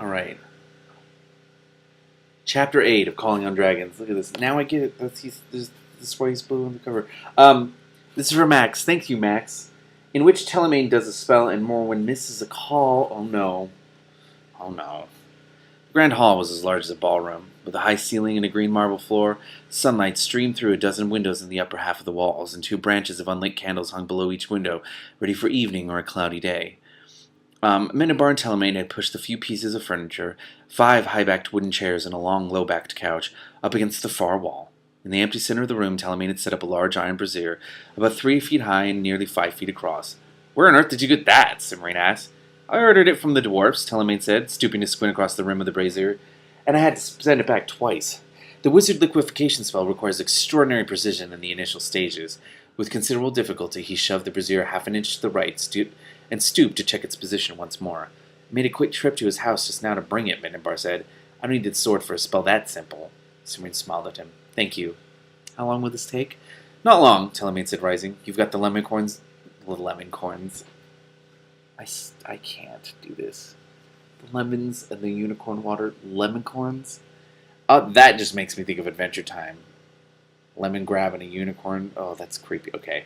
Alright. Chapter 8 of Calling on Dragons. Look at this. Now I get it. This is why he's blue on the cover. This is for Max. Thank you, Max. In which Telemaine does a spell and Morwen misses a call. Oh no. Oh no. The Grand Hall was as large as a ballroom. With a high ceiling and a green marble floor, sunlight streamed through a dozen windows in the upper half of the walls, and 2 branches of unlit candles hung below each window, ready for evening or a cloudy day. Minibar and Telemaine had pushed the few pieces of furniture, 5 high-backed wooden chairs and a long, low-backed couch, up against the far wall. In the empty center of the room, Telemaine had set up a large iron brazier, about 3 feet high and nearly 5 feet across. "Where on earth did you get that?" Simrine asked. "I ordered it from the dwarfs," Telemaine said, stooping to squint across the rim of the brazier, "and I had to send it back twice. The wizard liquefaction spell requires extraordinary precision in the initial stages. With considerable difficulty, he shoved the brazier half an inch to the right, and stooped to check its position once more. "I made a quick trip to his house just now to bring it," Minibar said. "I don't need the sword for a spell that simple." Simrine smiled at him. "Thank you. How long will this take?" "Not long," Telemaine said, rising. "You've got the lemon corns." The lemon corns. I can't do this. The lemons and the unicorn water. Lemon corns? That just makes me think of Adventure Time. Lemon grab and a unicorn. Oh, that's creepy. Okay.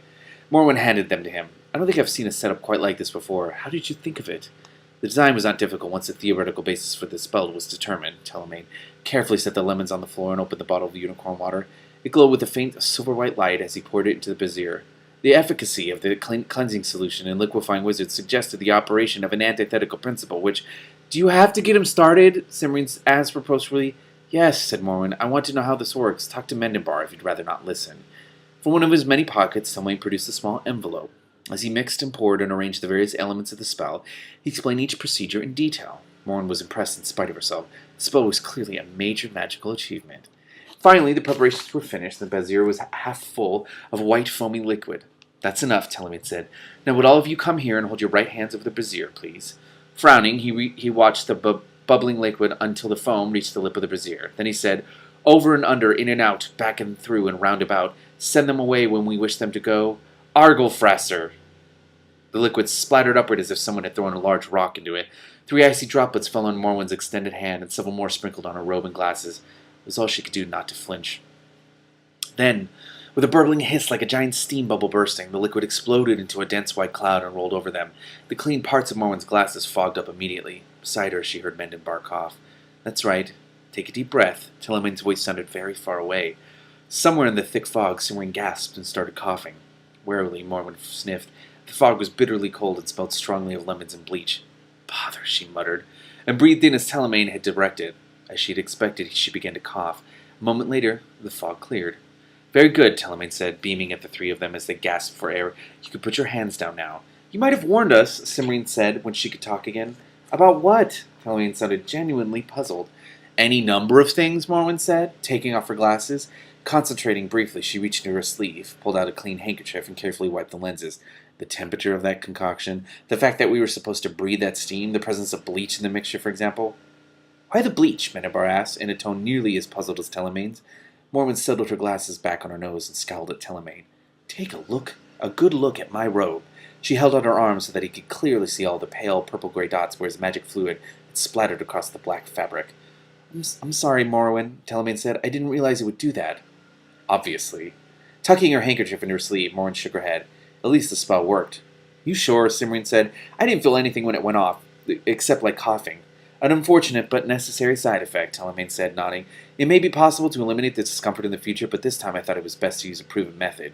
Morwen handed them to him. "I don't think I've seen a setup quite like this before. How did you think of it?" The design was not difficult once the theoretical basis for the spell was determined. Telemaine carefully set the lemons on the floor and opened the bottle of unicorn water. It glowed with a faint silver-white light as he poured it into the brazier. The efficacy of the cleansing solution in liquefying wizards suggested the operation of an antithetical principle, which... "Do you have to get him started?" Simrine asked reproachfully. "Yes," said Morwen. "I want to know how this works. Talk to Mendenbar if you'd rather not listen." From one of his many pockets, Telemaine produced a small envelope. As he mixed and poured and arranged the various elements of the spell, he explained each procedure in detail. Morwen was impressed in spite of herself. The spell was clearly a major magical achievement. Finally, the preparations were finished, and the brazier was half full of white foamy liquid. "That's enough," Telemaine said. "Now would all of you come here and hold your right hands over the brazier, please?" Frowning, he watched the bubbling liquid until the foam reached the lip of the brazier. Then he said, "Over and under, in and out, back and through and round about. Send them away when we wish them to go. Arglefrasser!" The liquid splattered upward as if someone had thrown a large rock into it. 3 icy droplets fell on Morwen's extended hand, and several more sprinkled on her robe and glasses. It was all she could do not to flinch. Then, with a burbling hiss like a giant steam bubble bursting, the liquid exploded into a dense white cloud and rolled over them. The clean parts of Morwen's glasses fogged up immediately. Beside her, she heard Mendenbar cough. "That's right. Take a deep breath." Telemaine's voice sounded very far away. Somewhere in the thick fog, Simrine gasped and started coughing. Warily, Morwen sniffed. The fog was bitterly cold and smelled strongly of lemons and bleach. "Bother," she muttered, and breathed in as Telemaine had directed. As she had expected, she began to cough. A moment later, the fog cleared. "Very good," Telemaine said, beaming at the 3 of them as they gasped for air. "You can put your hands down now." "You might have warned us," Simrine said when she could talk again. "About what?" Telemaine sounded genuinely puzzled. "Any number of things," Morwen said, taking off her glasses. Concentrating briefly, she reached into her sleeve, pulled out a clean handkerchief, and carefully wiped the lenses. The temperature of that concoction, the fact that we were supposed to breathe that steam, the presence of bleach in the mixture, for example. "Why the bleach?" Mendenbar asked, in a tone nearly as puzzled as Telemaine's. Morwen settled her glasses back on her nose and scowled at Telemaine. "Take a good look at my robe." She held out her arm so that he could clearly see all the pale purple-gray dots where his magic fluid had splattered across the black fabric. I'm sorry, Morwen," Telemaine said. "I didn't realize it would do that." "Obviously." Tucking her handkerchief into her sleeve, Morwen shook her head. "At least the spell worked." "You sure?" Simrine said. "I didn't feel anything when it went off, except like coughing." "An unfortunate but necessary side effect," Telemaine said, nodding. "It may be possible to eliminate this discomfort in the future, but this time I thought it was best to use a proven method."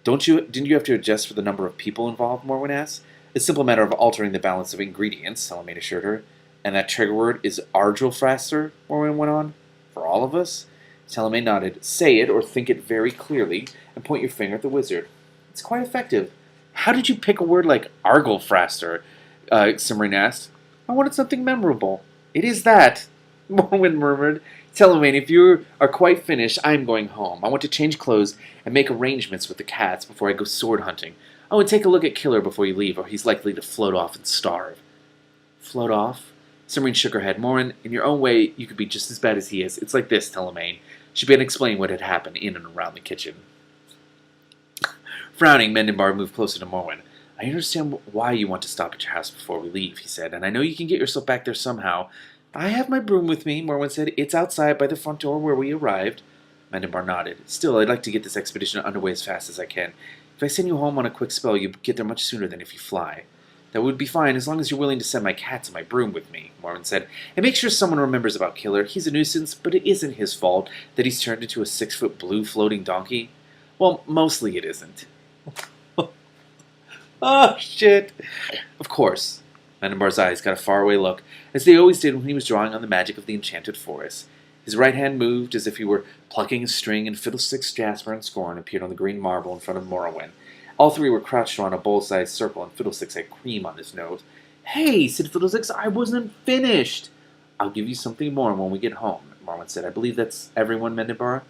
Didn't you have to adjust for the number of people involved?" Morwen asked. "It's a simple matter of altering the balance of ingredients," Telemaine assured her. "And that trigger word is Arglefrasser," Morwen went on. "For all of us?" Telemaine nodded. "Say it, or think it very clearly, and point your finger at the wizard." "It's quite effective." "How did you pick a word like Arglefrasser?" Simrine asked. "I wanted something memorable." "It is that," Morwen murmured. "Telemaine, if you are quite finished, I am going home. I want to change clothes and make arrangements with the cats before I go sword hunting. Oh, and take a look at Killer before you leave, or he's likely to float off and starve." "Float off?" Simrine shook her head. "Morwen, in your own way, you could be just as bad as he is. It's like this, Telemaine." She began explaining what had happened in and around the kitchen. Frowning, Mendenbar moved closer to Morwen. "I understand why you want to stop at your house before we leave," he said, "and I know you can get yourself back there somehow. I have my broom with me, Morwen said. It's outside by the front door where we arrived. Mendenbar nodded. Still, I'd like to get this expedition underway as fast as I can. If I send you home on a quick spell, you get there much sooner than if you fly. That would be fine, as long as you're willing to send my cats and my broom with me, Morwen said. And make sure someone remembers about Killer. He's a nuisance, but it isn't his fault that he's turned into a 6-foot blue floating donkey. Well, mostly it isn't. Oh, shit. Of course. Mendenbar's eyes got a faraway look, as they always did when he was drawing on the magic of the enchanted forest. His right hand moved as if he were plucking a string, and Fiddlesticks, Jasper, and Scorn appeared on the green marble in front of Morrowind. All three were crouched around a bowl-sized circle, and Fiddlesticks had cream on his nose. Hey, said Fiddlesticks, I wasn't finished. I'll give you something more when we get home, Morrowind said. I believe that's everyone, Mendenbar.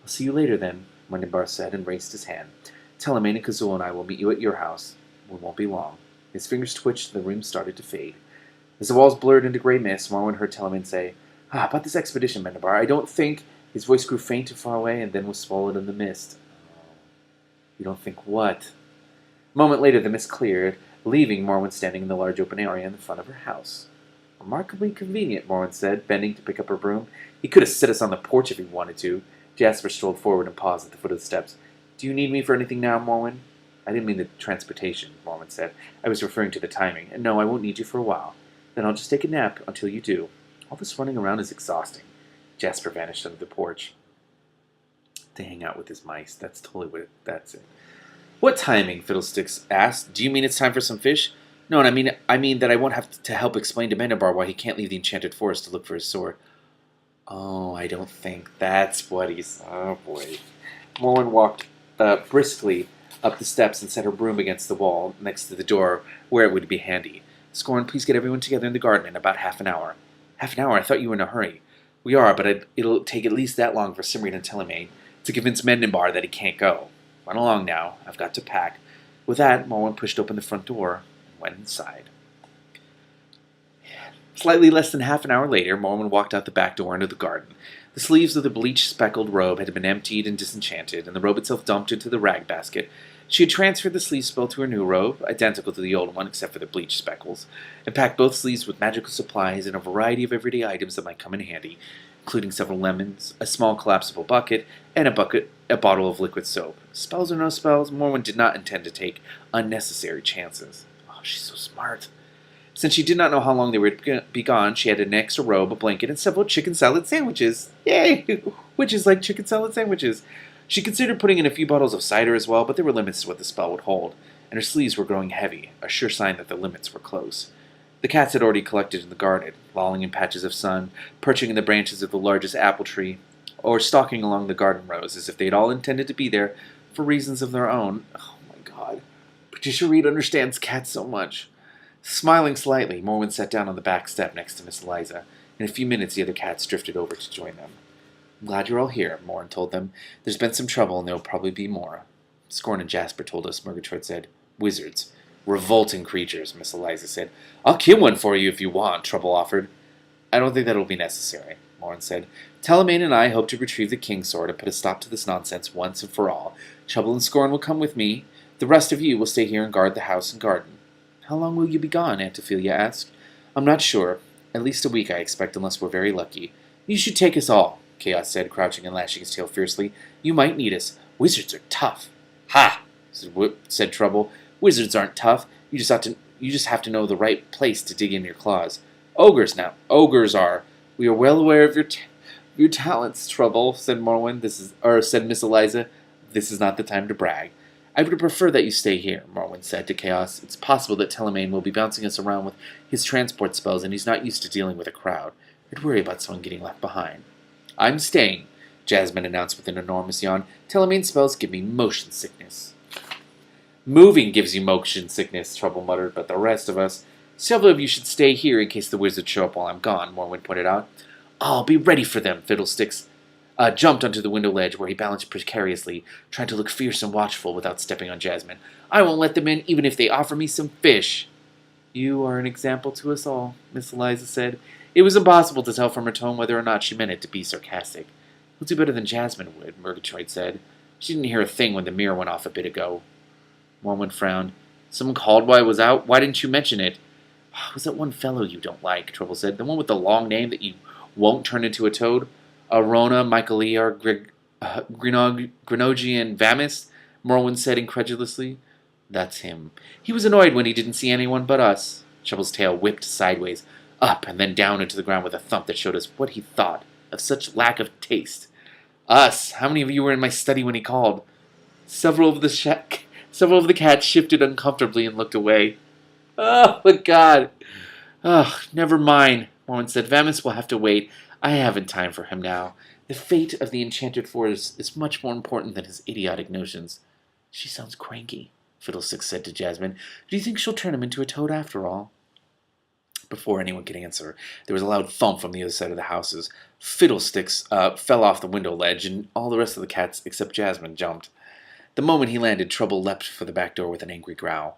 I'll see you later, then, Mendenbar said, and raised his hand. Telemaine and Kazul and I will meet you at your house. We won't be long. His fingers twitched, and the room started to fade. As the walls blurred into gray mist, Morrowind heard Telemaine say, about this expedition, Mendenbar, I don't think... His voice grew faint and far away, and then was swallowed in the mist. Oh, you don't think what? A moment later, the mist cleared, leaving Morwen standing in the large open area in the front of her house. Remarkably convenient, Morwen said, bending to pick up her broom. He could have set us on the porch if he wanted to. Jasper strolled forward and paused at the foot of the steps. Do you need me for anything now, Morwen? I didn't mean the transportation, Morwen said. I was referring to the timing. And no, I won't need you for a while. Then I'll just take a nap until you do. All this running around is exhausting. Jasper vanished under the porch. To hang out with his mice. That's totally what that's it. What timing? Fiddlesticks asked. Do you mean it's time for some fish? No, and I mean that I won't have to help explain to Mendenbar why he can't leave the enchanted forest to look for his sword. Oh, I don't think that's what he's... Oh, boy. Morwen walked briskly up the steps and set her broom against the wall next to the door where it would be handy. Scorn, please get everyone together in the garden in about half an hour. Half an hour? I thought you were in a hurry. We are, but it'll take at least that long for Cymrian and Telemaine to convince Mendenbar that he can't go. Run along now. I've got to pack. With that, Morwen pushed open the front door and went inside. Slightly less than half an hour later, Morwen walked out the back door into the garden. The sleeves of the bleach-speckled robe had been emptied and disenchanted, and the robe itself dumped into the rag basket. She had transferred the sleeve spell to her new robe, identical to the old one except for the bleach speckles, and packed both sleeves with magical supplies and a variety of everyday items that might come in handy, including several lemons, a small collapsible bucket, and a bottle of liquid soap. Spells or no spells, Morwen did not intend to take unnecessary chances. Oh, she's so smart. Since she did not know how long they would be gone, she had an extra robe, a blanket, and several chicken salad sandwiches. Yay! Witches like chicken salad sandwiches. She considered putting in a few bottles of cider as well, but there were limits to what the spell would hold, and her sleeves were growing heavy, a sure sign that the limits were close. The cats had already collected in the garden, lolling in patches of sun, perching in the branches of the largest apple tree, or stalking along the garden rows as if they had all intended to be there for reasons of their own. Oh my god. Patricia Wrede understands cats so much. Smiling slightly, Morwen sat down on the back step next to Miss Eliza. In a few minutes, the other cats drifted over to join them. I'm glad you're all here, Morwen told them. There's been some trouble, and there will probably be more. Scorn and Jasper told us, Murgatroyd said. Wizards. Revolting creatures, Miss Eliza said. I'll kill one for you if you want, Trouble offered. I don't think that'll be necessary, Morwen said. Telemaine and I hope to retrieve the King's Sword and put a stop to this nonsense once and for all. Trouble and Scorn will come with me. The rest of you will stay here and guard the house and garden. How long will you be gone? Aunt Ophelia asked. I'm not sure. At least a week, I expect, unless we're very lucky. You should take us all, Chaos said, crouching and lashing his tail fiercely. You might need us. Wizards are tough. Ha! said Trouble. Wizards aren't tough. You just have to know the right place to dig in your claws. Ogres are. We are well aware of your talents, Trouble, said said Miss Eliza. This is not the time to brag. I would prefer that you stay here, Morwen said to Chaos. It's possible that Telemaine will be bouncing us around with his transport spells, and he's not used to dealing with a crowd. I'd worry about someone getting left behind. I'm staying, Jasmine announced with an enormous yawn. Telemaine spells give me motion sickness. Moving gives you motion sickness, Trouble muttered, but the rest of us... Several of you should stay here in case the wizards show up while I'm gone, Morwen pointed out. I'll be ready for them, Fiddlesticks. Jumped onto the window ledge where he balanced precariously, trying to look fierce and watchful without stepping on Jasmine. I won't let them in even if they offer me some fish. You are an example to us all, Miss Eliza said. It was impossible to tell from her tone whether or not she meant it to be sarcastic. You'll do better than Jasmine would, Murgatroyd said. She didn't hear a thing when the mirror went off a bit ago. Morwen frowned. Someone called while I was out? Why didn't you mention it? Who's that one fellow you don't like? Trouble said. The one with the long name that you won't turn into a toad? Arona, Michaeliar, Grinogi, and Vamis? Morwen said incredulously. That's him. He was annoyed when he didn't see anyone but us. Trouble's tail whipped sideways, up and then down into the ground with a thump that showed us what he thought of such lack of taste. Us? How many of you were in my study when he called? Several of the cats shifted uncomfortably and looked away. Oh, my God. Oh, never mind, Morwen said. Vamis will have to wait. I haven't time for him now. The fate of the enchanted forest is much more important than his idiotic notions. She sounds cranky, Fiddlesticks said to Jasmine. Do you think she'll turn him into a toad after all? Before anyone could answer, there was a loud thump from the other side of the houses. Fiddlesticks fell off the window ledge, and all the rest of the cats, except Jasmine, jumped. The moment he landed, Trouble leapt for the back door with an angry growl.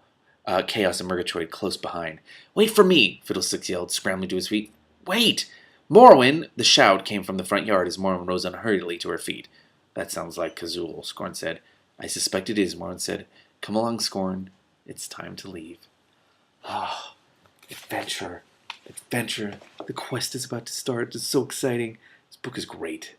Chaos and Murgatroyd close behind. Wait for me, Fiddlesticks yelled, scrambling to his feet. Wait! Morwen! The shout came from the front yard as Morwen rose unhurriedly to her feet. That sounds like Kazul, Scorn said. I suspect it is, Morwen said. Come along, Scorn. It's time to leave. Ah, adventure. Adventure. The quest is about to start. It's so exciting. This book is great.